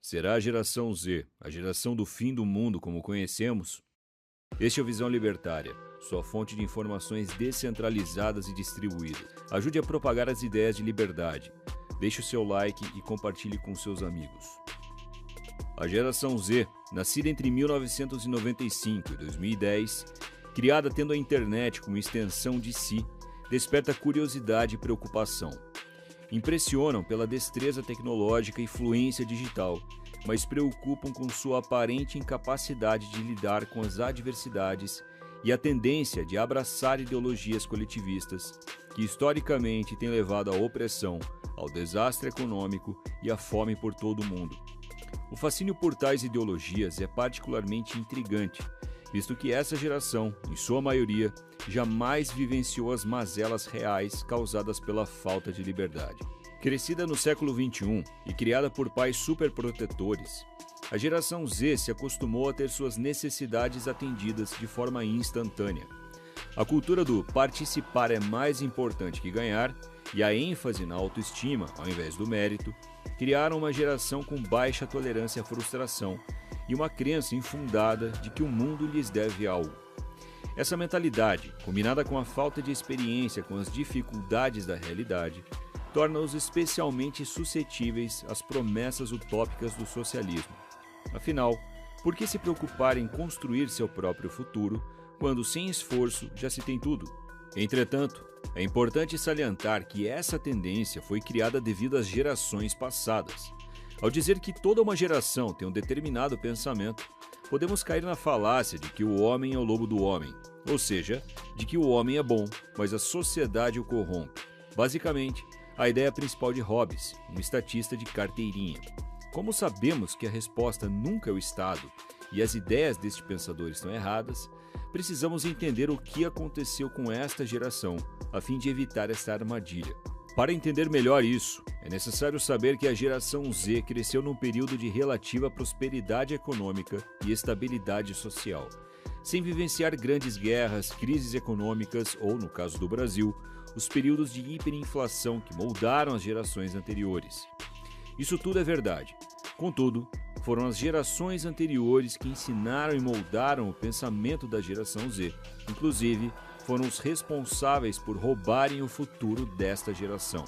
Será a geração Z, a geração do fim do mundo como conhecemos? Este é o Visão Libertária, sua fonte de informações descentralizadas e distribuídas. Ajude a propagar as ideias de liberdade. Deixe o seu like e compartilhe com seus amigos. A geração Z, nascida entre 1995 e 2010, criada tendo a internet como extensão de si, desperta curiosidade e preocupação. Impressionam pela destreza tecnológica e fluência digital, mas preocupam com sua aparente incapacidade de lidar com as adversidades e a tendência de abraçar ideologias coletivistas que historicamente têm levado à opressão, ao desastre econômico e à fome por todo o mundo. O fascínio por tais ideologias é particularmente intrigante, visto que essa geração, em sua maioria, jamais vivenciou as mazelas reais causadas pela falta de liberdade. Crescida no século XXI e criada por pais superprotetores, a geração Z se acostumou a ter suas necessidades atendidas de forma instantânea. A cultura do participar é mais importante que ganhar e a ênfase na autoestima ao invés do mérito criaram uma geração com baixa tolerância à frustração e uma crença infundada de que o mundo lhes deve algo. Essa mentalidade, combinada com a falta de experiência com as dificuldades da realidade, torna-os especialmente suscetíveis às promessas utópicas do socialismo. Afinal, por que se preocupar em construir seu próprio futuro, quando sem esforço já se tem tudo? Entretanto, é importante salientar que essa tendência foi criada devido às gerações passadas. Ao dizer que toda uma geração tem um determinado pensamento, podemos cair na falácia de que o homem é o lobo do homem, ou seja, de que o homem é bom, mas a sociedade o corrompe. Basicamente, a ideia principal de Hobbes, um estatista de carteirinha. Como sabemos que a resposta nunca é o Estado e as ideias deste pensador estão erradas, precisamos entender o que aconteceu com esta geração, a fim de evitar esta armadilha. Para entender melhor isso, é necessário saber que a geração Z cresceu num período de relativa prosperidade econômica e estabilidade social, sem vivenciar grandes guerras, crises econômicas ou, no caso do Brasil, os períodos de hiperinflação que moldaram as gerações anteriores. Isso tudo é verdade. Contudo, foram as gerações anteriores que ensinaram e moldaram o pensamento da geração Z. Inclusive, foram os responsáveis por roubarem o futuro desta geração.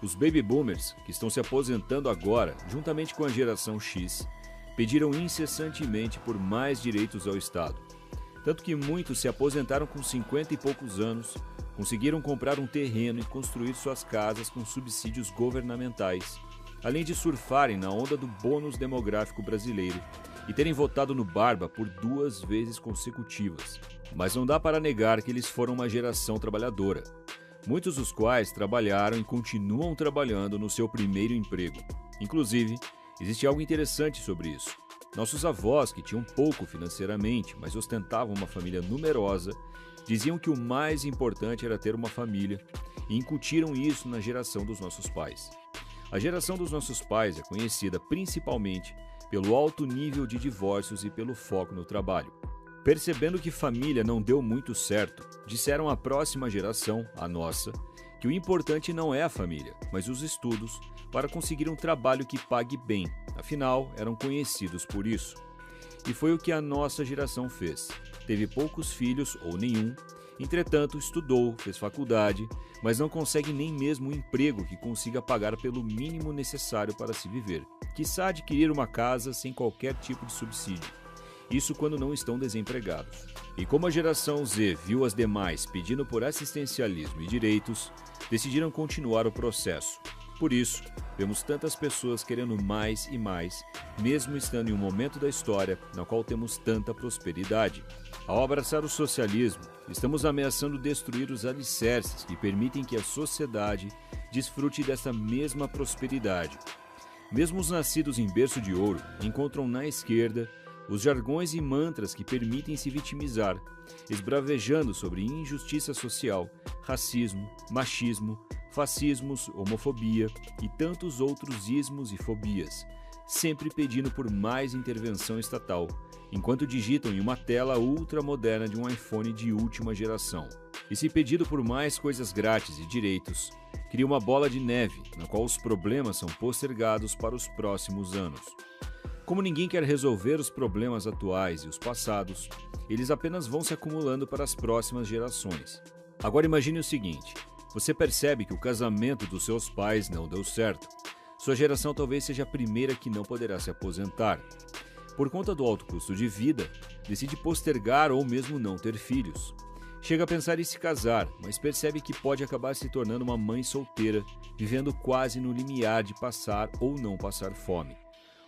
Os baby boomers, que estão se aposentando agora, juntamente com a geração X, pediram incessantemente por mais direitos ao Estado. Tanto que muitos se aposentaram com 50 e poucos anos, conseguiram comprar um terreno e construir suas casas com subsídios governamentais, além de surfarem na onda do bônus demográfico brasileiro e terem votado no Barba por 2 vezes consecutivas. Mas não dá para negar que eles foram uma geração trabalhadora, muitos dos quais trabalharam e continuam trabalhando no seu primeiro emprego. Inclusive, existe algo interessante sobre isso. Nossos avós, que tinham pouco financeiramente, mas ostentavam uma família numerosa, diziam que o mais importante era ter uma família e incutiram isso na geração dos nossos pais. A geração dos nossos pais é conhecida principalmente pelo alto nível de divórcios e pelo foco no trabalho. Percebendo que família não deu muito certo, disseram à próxima geração, a nossa, que o importante não é a família, mas os estudos para conseguir um trabalho que pague bem, afinal eram conhecidos por isso. E foi o que a nossa geração fez. Teve poucos filhos ou nenhum, entretanto estudou, fez faculdade, mas não consegue nem mesmo um emprego que consiga pagar pelo mínimo necessário para se viver, quiçá adquirir uma casa sem qualquer tipo de subsídio. Isso quando não estão desempregados. E como a geração Z viu as demais pedindo por assistencialismo e direitos, decidiram continuar o processo. Por isso, vemos tantas pessoas querendo mais e mais, mesmo estando em um momento da história na qual temos tanta prosperidade. Ao abraçar o socialismo, estamos ameaçando destruir os alicerces que permitem que a sociedade desfrute dessa mesma prosperidade. Mesmo os nascidos em berço de ouro encontram na esquerda os jargões e mantras que permitem se vitimizar, esbravejando sobre injustiça social, racismo, machismo, fascismos, homofobia e tantos outros ismos e fobias, sempre pedindo por mais intervenção estatal, enquanto digitam em uma tela ultramoderna de um iPhone de última geração. Esse pedido por mais coisas grátis e direitos cria uma bola de neve, na qual os problemas são postergados para os próximos anos. Como ninguém quer resolver os problemas atuais e os passados, eles apenas vão se acumulando para as próximas gerações. Agora imagine o seguinte: você percebe que o casamento dos seus pais não deu certo. Sua geração talvez seja a primeira que não poderá se aposentar. Por conta do alto custo de vida, decide postergar ou mesmo não ter filhos. Chega a pensar em se casar, mas percebe que pode acabar se tornando uma mãe solteira, vivendo quase no limiar de passar ou não passar fome.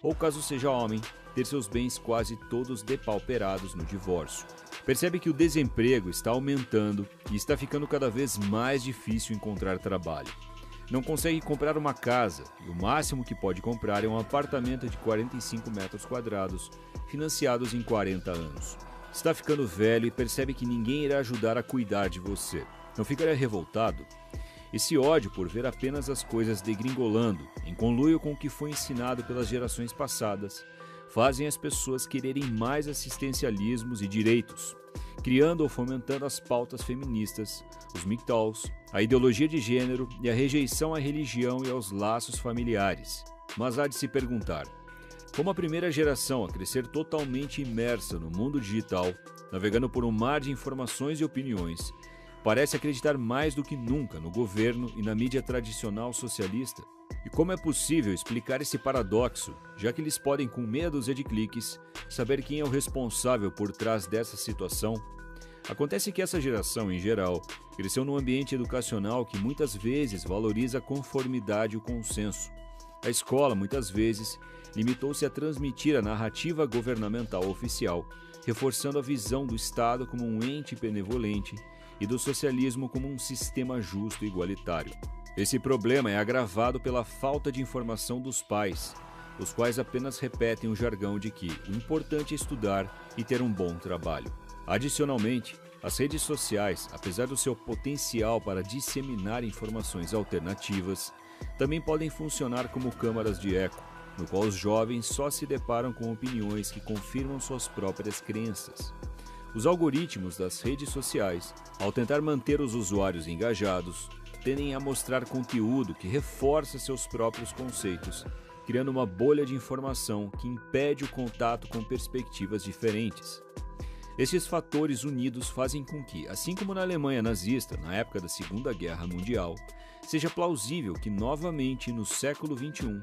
Ou caso seja homem, ter seus bens quase todos depauperados no divórcio. Percebe que o desemprego está aumentando e está ficando cada vez mais difícil encontrar trabalho. Não consegue comprar uma casa e o máximo que pode comprar é um apartamento de 45 metros quadrados, financiados em 40 anos. Está ficando velho e percebe que ninguém irá ajudar a cuidar de você. Não ficaria revoltado? Esse ódio por ver apenas as coisas degringolando, em conluio com o que foi ensinado pelas gerações passadas, fazem as pessoas quererem mais assistencialismos e direitos, criando ou fomentando as pautas feministas, os MGTOWs, a ideologia de gênero e a rejeição à religião e aos laços familiares. Mas há de se perguntar: como a primeira geração a crescer totalmente imersa no mundo digital, navegando por um mar de informações e opiniões, parece acreditar mais do que nunca no governo e na mídia tradicional socialista? E como é possível explicar esse paradoxo, já que eles podem, com meia dúzia de cliques, saber quem é o responsável por trás dessa situação? Acontece que essa geração, em geral, cresceu num ambiente educacional que muitas vezes valoriza a conformidade e o consenso. A escola, muitas vezes, limitou-se a transmitir a narrativa governamental oficial, reforçando a visão do Estado como um ente benevolente e do socialismo como um sistema justo e igualitário. Esse problema é agravado pela falta de informação dos pais, os quais apenas repetem o jargão de que o importante é estudar e ter um bom trabalho. Adicionalmente, as redes sociais, apesar do seu potencial para disseminar informações alternativas, também podem funcionar como câmaras de eco, no qual os jovens só se deparam com opiniões que confirmam suas próprias crenças. Os algoritmos das redes sociais, ao tentar manter os usuários engajados, tendem a mostrar conteúdo que reforça seus próprios conceitos, criando uma bolha de informação que impede o contato com perspectivas diferentes. Estes fatores unidos fazem com que, assim como na Alemanha nazista, na época da Segunda Guerra Mundial, seja plausível que novamente no século XXI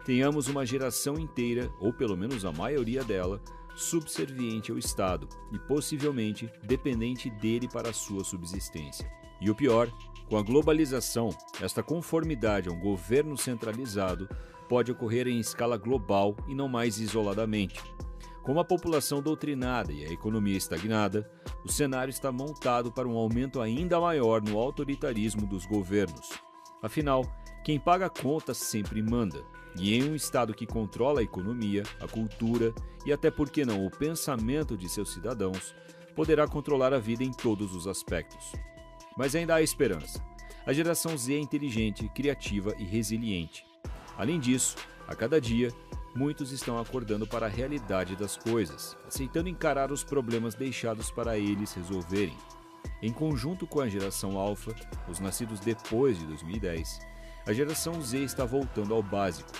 tenhamos uma geração inteira, ou pelo menos a maioria dela, subserviente ao Estado e possivelmente dependente dele para a sua subsistência. E o pior, com a globalização, esta conformidade a um governo centralizado pode ocorrer em escala global e não mais isoladamente. Com a população doutrinada e a economia estagnada, o cenário está montado para um aumento ainda maior no autoritarismo dos governos. Afinal, quem paga a conta sempre manda, e em um Estado que controla a economia, a cultura e até por que não o pensamento de seus cidadãos, poderá controlar a vida em todos os aspectos. Mas ainda há esperança. A geração Z é inteligente, criativa e resiliente. Além disso, a cada dia, muitos estão acordando para a realidade das coisas, aceitando encarar os problemas deixados para eles resolverem. Em conjunto com a geração Alpha, os nascidos depois de 2010, a geração Z está voltando ao básico.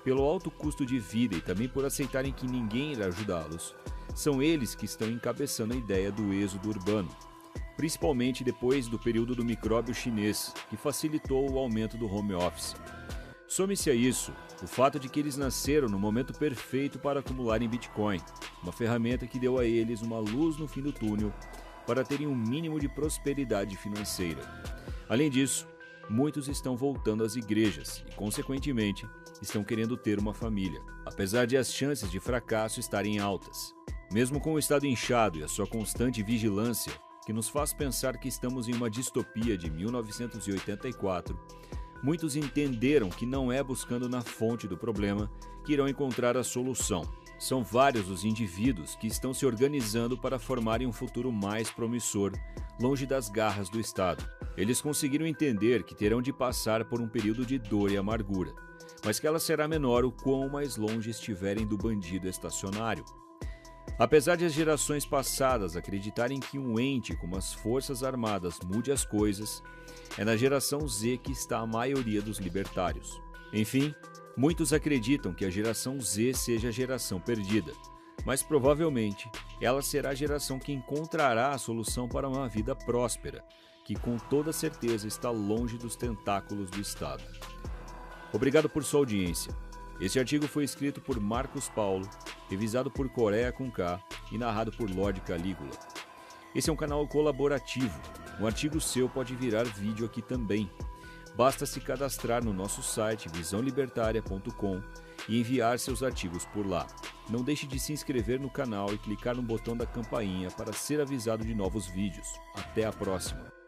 Pelo alto custo de vida e também por aceitarem que ninguém irá ajudá-los, são eles que estão encabeçando a ideia do êxodo urbano, principalmente depois do período do micróbio chinês, que facilitou o aumento do home office. Some-se a isso o fato de que eles nasceram no momento perfeito para acumularem Bitcoin, uma ferramenta que deu a eles uma luz no fim do túnel para terem um mínimo de prosperidade financeira. Além disso, muitos estão voltando às igrejas e, consequentemente, estão querendo ter uma família, apesar de as chances de fracasso estarem altas. Mesmo com o estado inchado e a sua constante vigilância, que nos faz pensar que estamos em uma distopia de 1984, muitos entenderam que não é buscando na fonte do problema que irão encontrar a solução. São vários os indivíduos que estão se organizando para formarem um futuro mais promissor, longe das garras do Estado. Eles conseguiram entender que terão de passar por um período de dor e amargura, mas que ela será menor o quão mais longe estiverem do bandido estacionário. Apesar de as gerações passadas acreditarem que um ente como as Forças Armadas mude as coisas, é na geração Z que está a maioria dos libertários. Enfim, Muitos acreditam que a geração Z seja a geração perdida, mas provavelmente ela será a geração que encontrará a solução para uma vida próspera, que com toda certeza está longe dos tentáculos do Estado. Obrigado por sua audiência. Este artigo foi escrito por Marcos Paulo, revisado por Coreia com K e narrado por Lorde Calígula. Esse é um canal colaborativo. Um artigo seu pode virar vídeo aqui também. Basta se cadastrar no nosso site visãolibertaria.com e enviar seus artigos por lá. Não deixe de se inscrever no canal e clicar no botão da campainha para ser avisado de novos vídeos. Até a próxima!